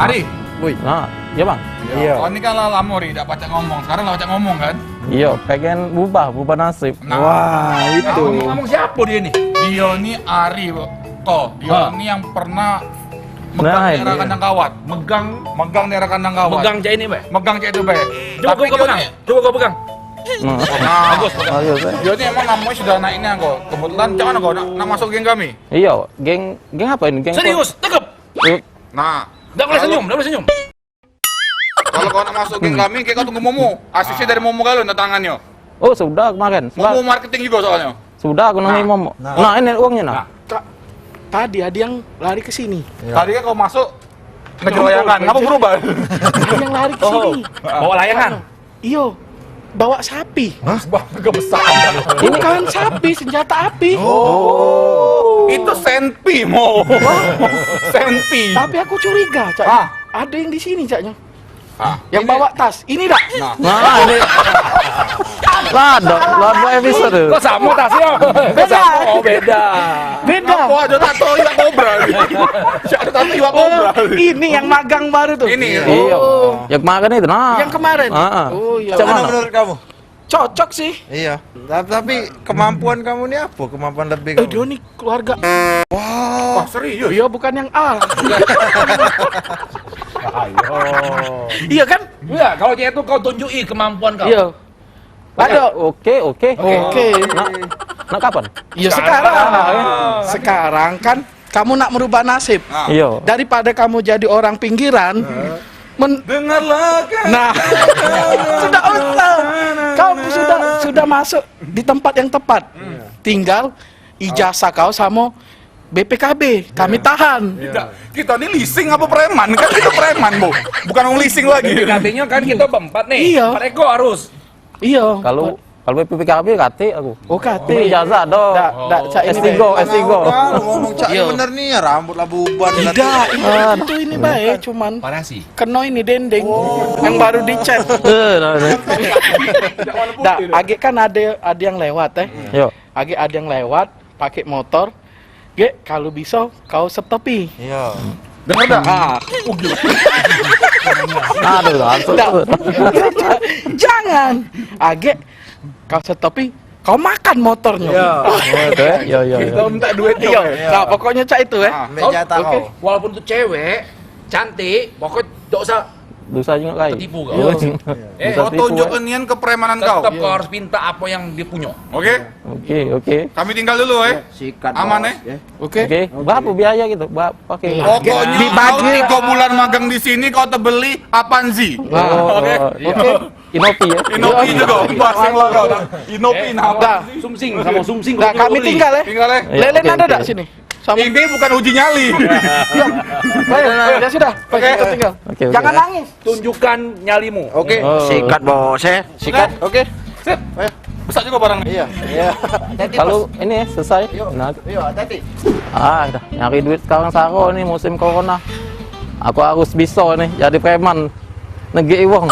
Ari. Woi. Nah, iya bang. Iya. Oh ini kan lama Ri, tidak pacak ngomong. Sekarang lah pacak ngomong kan? Iya, pengen berubah nasib. Nah, Wah, itu. Ngomong siapa dia nih? Dia nih Ari, toh. Dia nih yang pernah megang daerah kandang kawat. Megang daerah kandang kawat. Megang cak ini, Be. Megang cak itu, Be. Coba kau pegang. Coba kau pegang. Nah, Bagus, pegang. dia nih emang namanya sudah naiknya kok. Kebetulan cak mana kok nak masuk geng kami? Iya, geng apa ini? Geng Serius, tangkap. Nah, Enggak boleh senyum, enggak boleh senyum. kalau kau nak masuk geng kami, kayak kau tunggu Momo. Asisnya dari Momo galon tangannya. Oh, sudah kemarin. Momo marketing juga soalnya. Sudah aku nangis Momo. Nah, ini uangnya nah. Tadi ada yang lari ke sini. Tadi kan kau masuk ngejar layangan, ngapa berubah? Ada yang lari ke sini. Bawa layangan. Iyo. Bawa sapi. Agak besar. Ini kan sapi, senjata api. Itu senpi Mo. Senpi. Tapi aku curiga, Cak. Ah. Ada yang di sini, Caknya. Yang Ini- bawa tas. Ini dah. Nah, ini Lado episode. Kok sama tasnya? Beda. Oh, beda. Beda. Apa ada tato iwak kobra? Ada tato iwak kobra. Ini yang magang baru tuh. Ini. Iya. Yang kemarin itu nah. Yang kemarin. Heeh. Oh iya. Cak mana? menurut kamu? Cocok sih. Iya. Tapi kemampuan kamu ini apa? Kemampuan lebih Dia kamu? nih keluarga. Wah, serius? Iya, bukan yang A. Iya kan? Iya, kalau cek itu kau tunjuki kemampuan kau. Iya. Ada. Oke. Oke. Nah, kapan? Iya sekarang. Sekarang kan kamu nak merubah nasib. Iya. Daripada kamu jadi orang pinggiran. Dengarlah kan. Nah, sudah usah. Kau sudah masuk di tempat yang tepat. Tinggal ijazah kau sama BPKB. Kami tahan. Tidak, kita ini leasing apa preman? Kan kita preman, Bu. Bukan orang leasing lagi. BPKB-nya kan kita berempat nih. Iya. Empat ekor harus. Iya. Kalau PPKB KT aku. Oh, KT. Ijazah dong. Dak, Cak ini. S3. Lu ngomong cak Iya. bener nih ya, rambut lah buban. Tidak, itu ini baik, cuman Parasi. kena ini dendeng yang baru dicat. Dak, Age kan ada yang lewat Yo. Age ada yang lewat pakai motor. Ge, kalau bisa kau stoppi. Iya. Dengar dah. Aduh, langsung. Dak. Jangan. Age, kau stoppi, kau makan motornya. Yo. Kita minta duit Iya. Nah, pokoknya cak itu Ambil jatah Oke. kau. Walaupun itu cewek, cantik, pokoknya tidak usah Dosa juga kayak. tertipu kau. Iya. Kau tunjukkan nian kepremanan kau. Tetap kau harus minta apa yang dia punya. Oke? Oke. Kami tinggal dulu, Sikat. Aman, Oke. Oke. Berapa biaya gitu? Pakai. Pokoknya Dibagi. kau 3 bulan magang di sini kau terbeli Apanzi. Oke. Oke. Inopi ya. Inopi juga. Bahasa lo kau. Inopi Dah. apa? Sumsing sama sumsing. Dah, kami tinggal ya. Tinggal ya. Lelen Oke, ada oke. dak sini? Sama. Ini bukan uji nyali. Ya sudah, baik, kita tinggal. Oke. Jangan nangis. Tunjukkan nyalimu. Oke. Oh. Sikat bos ya. Sikat. Oke. Sip. Besar juga barangnya. Iya. Kalau ini selesai. Nah, Iya, hati-hati. dah nyari duit sekarang saro nih musim corona. Aku harus bisa nih jadi preman. Negi uang.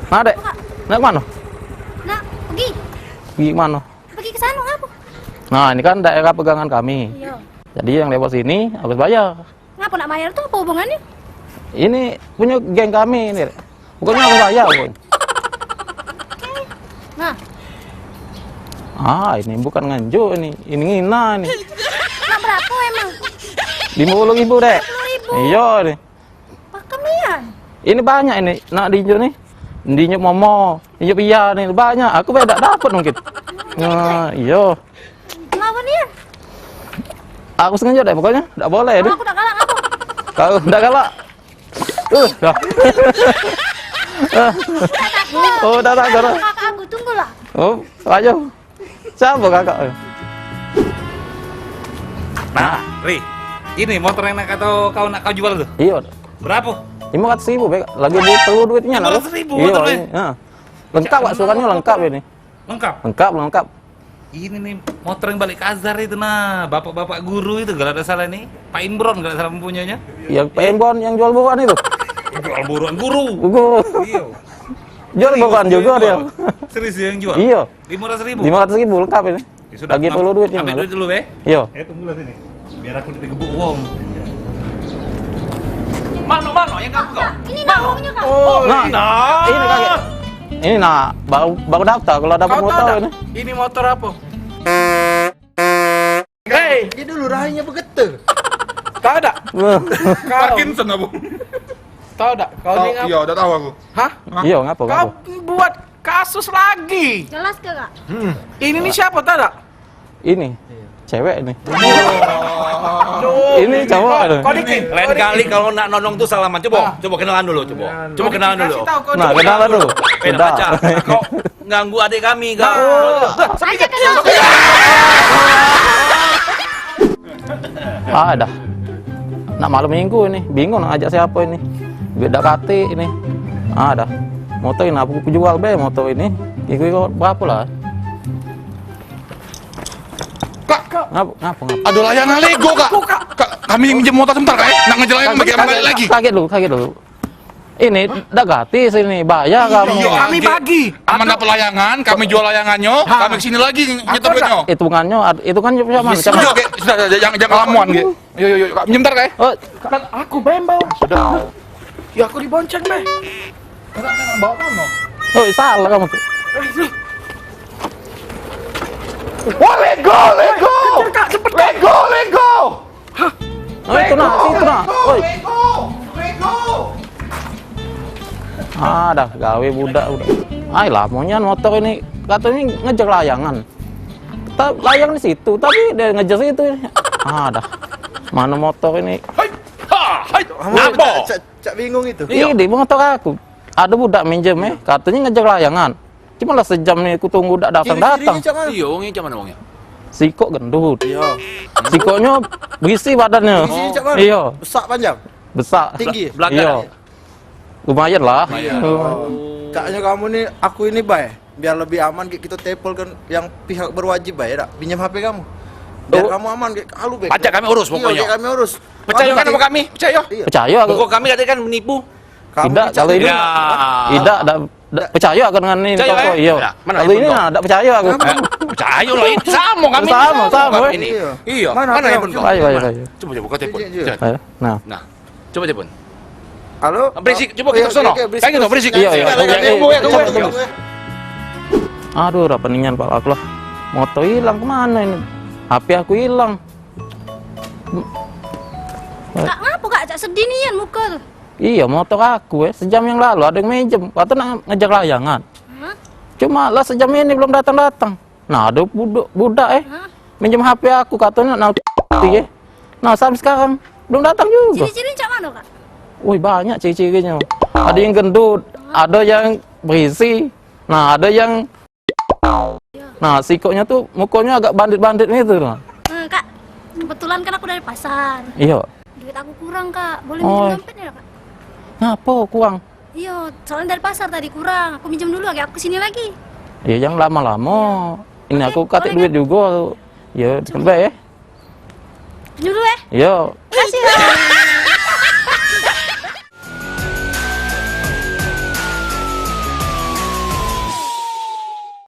Nah, Dek. Nak mana? Nak, pergi. Gimana? Pergi ke sana ngapa? Nah, ini kan daerah pegangan kami. Iya. Jadi yang lewat sini harus bayar. Ngapa nak bayar tuh apa hubungannya? Ini punya geng kami ini. Bukannya harus bayar, pun. Nah, Ini bukan nganjuk ini. Ini ngina nih. nak berapa emang? 50.000, Dek. 50.000. Iya nih. Pakemian. Ini banyak ini. Nak diinjuk nih. Diinjuk Momo, diinjuk Pia nih banyak. Aku beda dapat mungkin. Nah, iya. Lawan dia. Aku sengaja deh pokoknya. Enggak boleh deh. Oh, aku tak galak ngapa? Kalau enggak galak. Dah. Oh, dah. Kakak aku tunggulah. Oh, ayo. Siapa kakak? Nah, Ri, ini motor yang kau nak kau jual tuh. Iya. Berapa? 500.000, Bek. Lagi perlu duitnya lah. 500.000 Iya, motornya? ini. Lengkap, Pak. Suratnya lengkap ini. Lengkap. Lengkap. Ini nih motor yang balik Azhar itu nah, bapak-bapak guru itu kalau ada salah nih, Pak Imron kalau ada salah mempunyainya. Yang penbon yang jual buruan itu. Jual buruan guru. Guru. Iya. Jual buruan juga dia. Serius dia yang jual? Iya. 500.000. 500.000 lengkap ini. Ya sudah, Bagi dulu duitnya. ambil duit dulu, be. Yo. Tunggulah sini. Biar aku digebuk wong. Mano, yang kamu kau? Ini naungnya kak. Nah, ini kakek. Ini nah, baru daftar kalau dapat Kau motor tahu ini. tak? Ini motor apa? Hei, Dia dulu rahangnya begitu. tahu tak? Kau Parkinson apa? tahu tak? Kau Oh, ini ngapa? iya, udah tahu aku. Hah? Iya, ngapa? Kau buat kasus lagi. Jelas ke kak? Ini nih siapa tahu tak? Ini. Cewek ini. Duh, Ini cowok. Kau dikit. Lain kali kalau nak nonong tuh salaman. Coba kenalan dulu, coba kenalan dulu. Nah, kenalan dulu. Beda Udah. baca. Kau ganggu adik kami, kau. Aja kenal. Dah. Nak malam minggu ini, bingung nak ajak siapa ini. Beda kate ini. Dah. Motor ini aku jual be motor ini. Ikut berapa lah? Kak, Ngapa? ada layangan Lego, Kak. Kak, kami minjem motor sebentar, Kak. Nak ngejar layangan balik lagi. Kaget dulu. Ini udah gratis ini, bayar kamu. Iya. Kami bagi. Aman dapat layangan, kami jual layangannya, kami kesini lagi nyetor duitnya. Hitungannya sama Sudah, Kak. Sudah, jangan lamuan, Kak. Yuk, Kak. Minjem bentar, Kak. Oh, Kan aku bembau. Sudah. Ya aku dibonceng be. Bawa mana? oh salah kamu tuh. Wah, Lego! Kak, cepet. Lego! Oh, itu nah. Oi. Dah gawe budak udah. Ay lah, maunya motor ini katanya ngejar layangan. Kita layang di situ, tapi dia ngejar situ. Dah. Mana motor ini? Kamu cak bingung itu. Ini motor aku. Ada budak minjem katanya ngejar layangan. Cuma lah sejam nih aku tunggu udah datang. Iya, wongnya cak mana wongnya? Sikok gendut. Iya. Sikoknya berisi badannya. Di sini cak mana? Iya, Besar panjang. besar. Tinggi? Belakang. Iya. Lumayan lah. Kayaknya kamu nih, aku ini bay. Biar lebih aman kita telepon yang pihak berwajib bay, ya. Pinjam HP kamu. Biar kamu aman kayak halu bay. Pajak kami urus pokoknya. Iya, kami urus. Percaya Kamu kan sama kami? Percaya? Iya. Percaya aku. Pokok kami katanya kan menipu. Kamu Tidak, dicari kalau ini Ya. tidak percaya aku dengan ini Percaya, toko. eh? Iya. Ya, mana Kalau ini handphone tidak percaya aku. Percaya loh, ini sama kami. Sama, kami eh. ini. Iya. Iya. Mana Mana handphone kau? Ayo. Coba kau telepon. Iya, iya. Jangan. Ayo. Nah. Nah, coba telepon. Halo? Berisik, coba kita sono. Kayak gitu, berisik. Iya, iya. Tunggu ya, tunggu ya. Tunggu ya. Aduh, udah peningan Pak aku lah. Motor hilang kemana ini? HP aku hilang. Kak ngapa kak? Cak sedih nian muka tuh. Iya, motor aku sejam yang lalu ada yang minjem. Kata nak ngejar layangan. Hah? Cuma lah sejam ini belum datang. Nah, ada budak Hah? minjem HP aku katanya nak Nah, sampai sekarang belum datang juga. Ciri-ciri cak mana kak? Wih, banyak ciri-cirinya. Ada yang gendut, ada yang berisi. Nah, ada yang Nah, sikoknya tuh mukanya agak bandit-bandit gitu lah. Kak, kebetulan kan aku dari pasar. Iya. Duit aku kurang kak. Boleh Oh. minjem dompet ya kak? Ngapa kurang? Iya, soalnya dari pasar tadi kurang. Aku minjem dulu lagi. Aku kesini lagi. Ya jangan lama-lama. Ini Oke, aku katik boleh duit juga. Ya, coba ya. Pinjam dulu ya. Iya. Makasih kak.